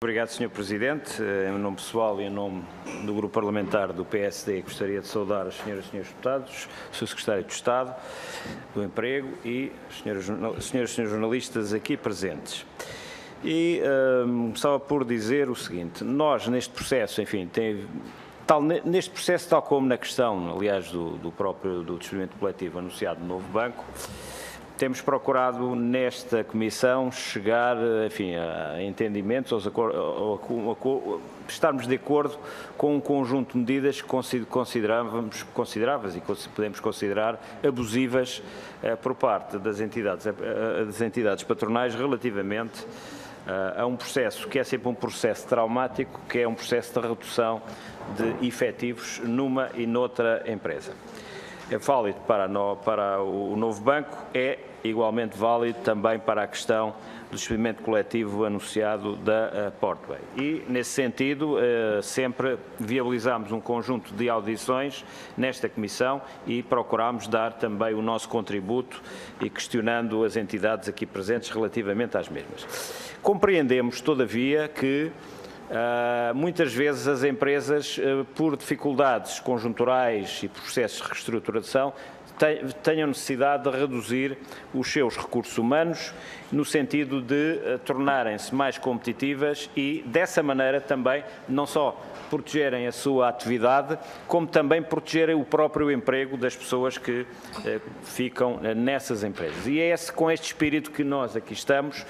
Obrigado, Sr. Presidente. Em nome pessoal e em nome do Grupo Parlamentar do PSD, gostaria de saudar as senhoras e senhores deputados, o Sr. Secretário de Estado do Emprego e as senhoras e senhores jornalistas aqui presentes. E começava por dizer o seguinte: nós neste processo, enfim, neste processo, tal como na questão, aliás, do despedimento coletivo anunciado no novo banco, temos procurado nesta Comissão chegar, enfim, a entendimentos, estarmos de acordo com um conjunto de medidas que consideráveis e podemos considerar abusivas por parte das entidades patronais relativamente a um processo que é sempre um processo traumático, que é um processo de redução de efetivos numa e noutra empresa. É válido para o novo banco, é igualmente válido também para a questão do despedimento coletivo anunciado da Portway. E, nesse sentido, sempre viabilizámos um conjunto de audições nesta Comissão e procurámos dar também o nosso contributo e questionando as entidades aqui presentes relativamente às mesmas. Compreendemos, todavia, que muitas vezes as empresas, por dificuldades conjunturais e processos de reestruturação, tenham necessidade de reduzir os seus recursos humanos no sentido de tornarem-se mais competitivas e, dessa maneira, também não só protegerem a sua atividade, como também protegerem o próprio emprego das pessoas que ficam nessas empresas. E é com este espírito que nós aqui estamos,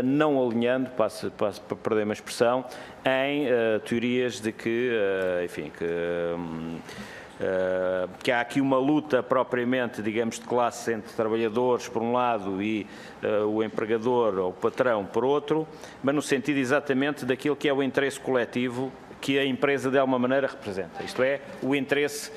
não alinhando, passo para perder uma expressão, em teorias de que, enfim, que há aqui uma luta propriamente, digamos, de classe entre trabalhadores por um lado e o empregador ou o patrão por outro, mas no sentido exatamente daquilo que é o interesse coletivo que a empresa de alguma maneira representa, isto é, o interesse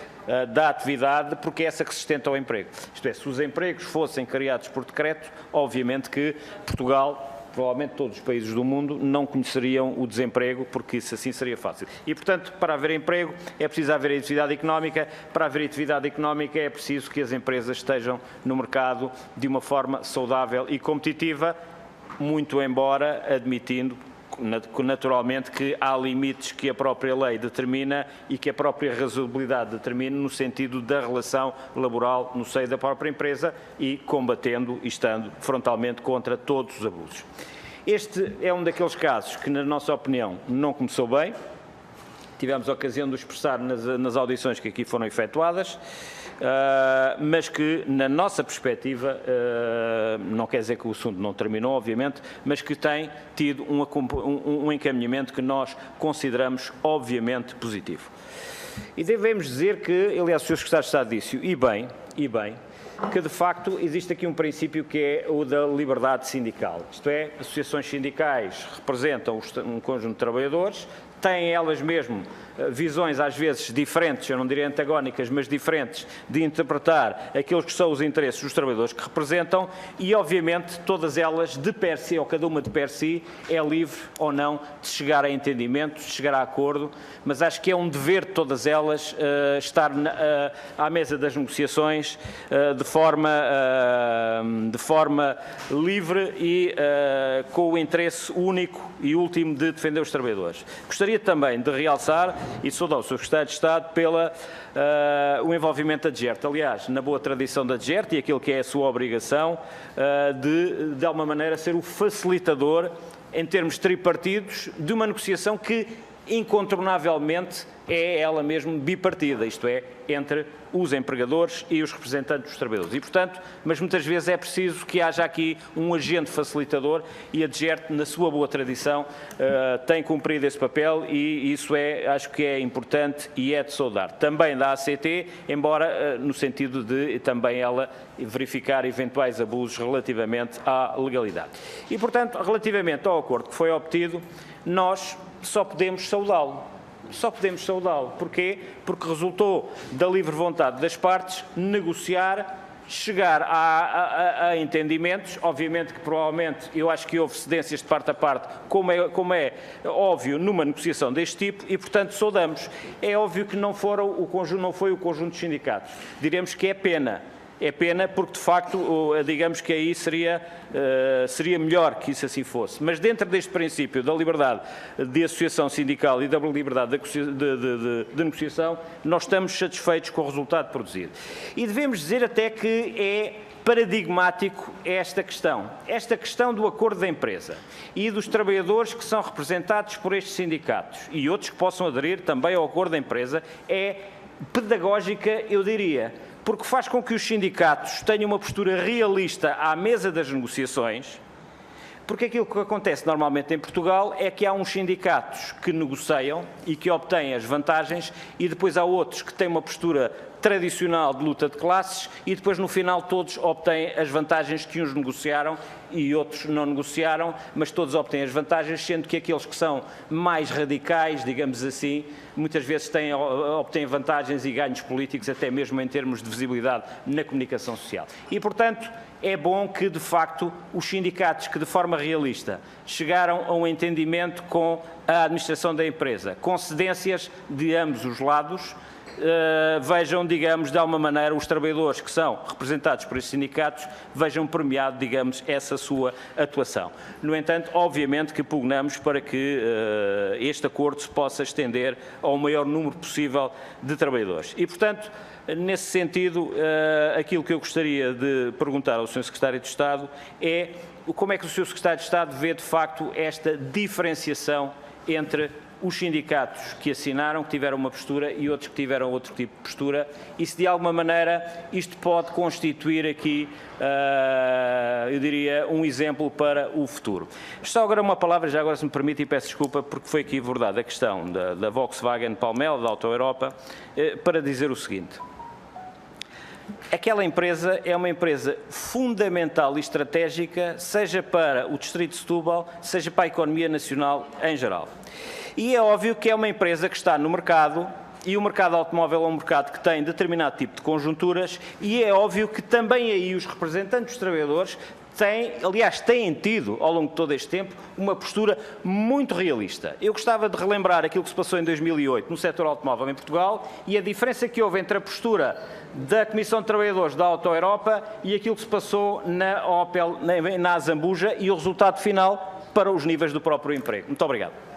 da atividade, porque é essa que sustenta o emprego. Isto é, se os empregos fossem criados por decreto, obviamente que Portugal, provavelmente todos os países do mundo, não conheceriam o desemprego, porque isso assim seria fácil. E, portanto, para haver emprego é preciso haver atividade económica, para haver atividade económica é preciso que as empresas estejam no mercado de uma forma saudável e competitiva, muito embora admitindo naturalmente que há limites que a própria lei determina e que a própria razoabilidade determina no sentido da relação laboral no seio da própria empresa e combatendo e estando frontalmente contra todos os abusos. Este é um daqueles casos que, na nossa opinião, não começou bem. Tivemos a ocasião de o expressar nas audições que aqui foram efetuadas, mas que, na nossa perspectiva, não quer dizer que o assunto não terminou, obviamente, mas que tem tido um encaminhamento que nós consideramos, obviamente, positivo. E devemos dizer que, aliás, o Sr. Secretário de Estado disse, e bem, que de facto existe aqui um princípio que é o da liberdade sindical. Isto é, associações sindicais representam um conjunto de trabalhadores, têm elas mesmo visões às vezes diferentes, eu não diria antagónicas, mas diferentes, de interpretar aqueles que são os interesses dos trabalhadores que representam e, obviamente, todas elas, de per si, ou cada uma de per si, é livre ou não de chegar a entendimentos, de chegar a acordo, mas acho que é um dever de todas elas estar à mesa das negociações de forma livre e com o interesse único e último de defender os trabalhadores. Gostaria também de realçar e saudar o Sr. Secretário de Estado pelo envolvimento da DGERT. Aliás, na boa tradição da DGERT e aquilo que é a sua obrigação de alguma maneira, ser o facilitador, em termos tripartidos, de uma negociação que, incontornavelmente, é ela mesmo bipartida, isto é, entre os empregadores e os representantes dos trabalhadores. E, portanto, mas muitas vezes é preciso que haja aqui um agente facilitador e a DGERT, na sua boa tradição, tem cumprido esse papel e isso acho que é importante e é de saudar. Também da ACT, embora no sentido de também ela verificar eventuais abusos relativamente à legalidade. E, portanto, relativamente ao acordo que foi obtido, nós só podemos saudá-lo. Porquê? Porque resultou da livre vontade das partes negociar, chegar a entendimentos. Obviamente que provavelmente eu acho que houve cedências de parte a parte, como é óbvio numa negociação deste tipo e, portanto, saudamos. É óbvio que não foi o conjunto dos sindicatos. Diremos que é pena. É pena porque, de facto, digamos que aí seria melhor que isso assim fosse. Mas dentro deste princípio da liberdade de associação sindical e da liberdade de negociação, nós estamos satisfeitos com o resultado produzido. E devemos dizer até que é paradigmático esta questão do acordo da empresa e dos trabalhadores que são representados por estes sindicatos e outros que possam aderir também ao acordo da empresa, é pedagógica, eu diria, porque faz com que os sindicatos tenham uma postura realista à mesa das negociações, porque aquilo que acontece normalmente em Portugal é que há uns sindicatos que negociam e que obtêm as vantagens e depois há outros que têm uma postura tradicional de luta de classes e depois no final todos obtêm as vantagens que uns negociaram e outros não negociaram, mas todos obtêm as vantagens, sendo que aqueles que são mais radicais, digamos assim, muitas vezes obtêm vantagens e ganhos políticos até mesmo em termos de visibilidade na comunicação social. E, portanto, é bom que, de facto, os sindicatos que, de forma realista, chegaram a um entendimento com a administração da empresa, com cedências de ambos os lados, vejam, digamos, de alguma maneira, os trabalhadores que são representados por esses sindicatos, vejam premiado, digamos, essa sua atuação. No entanto, obviamente que pugnamos para que este acordo se possa estender ao maior número possível de trabalhadores. E, portanto, nesse sentido, aquilo que eu gostaria de perguntar ao Sr. Secretário de Estado é como é que o Sr. Secretário de Estado vê, de facto, esta diferenciação entre os sindicatos que assinaram, que tiveram uma postura, e outros que tiveram outro tipo de postura, e se de alguma maneira isto pode constituir aqui, eu diria, um exemplo para o futuro. Só agora uma palavra, já agora se me permite, e peço desculpa, porque foi aqui abordada a questão da Volkswagen Palmel, da Auto Europa, para dizer o seguinte. Aquela empresa é uma empresa fundamental e estratégica, seja para o Distrito de Setúbal, seja para a economia nacional em geral. E é óbvio que é uma empresa que está no mercado, e o mercado automóvel é um mercado que tem determinado tipo de conjunturas, e é óbvio que também aí os representantes dos trabalhadores têm tido, ao longo de todo este tempo, uma postura muito realista. Eu gostava de relembrar aquilo que se passou em 2008 no setor automóvel em Portugal e a diferença que houve entre a postura da Comissão de Trabalhadores da Auto Europa e aquilo que se passou na Opel, na Zambuja, e o resultado final para os níveis do próprio emprego. Muito obrigado.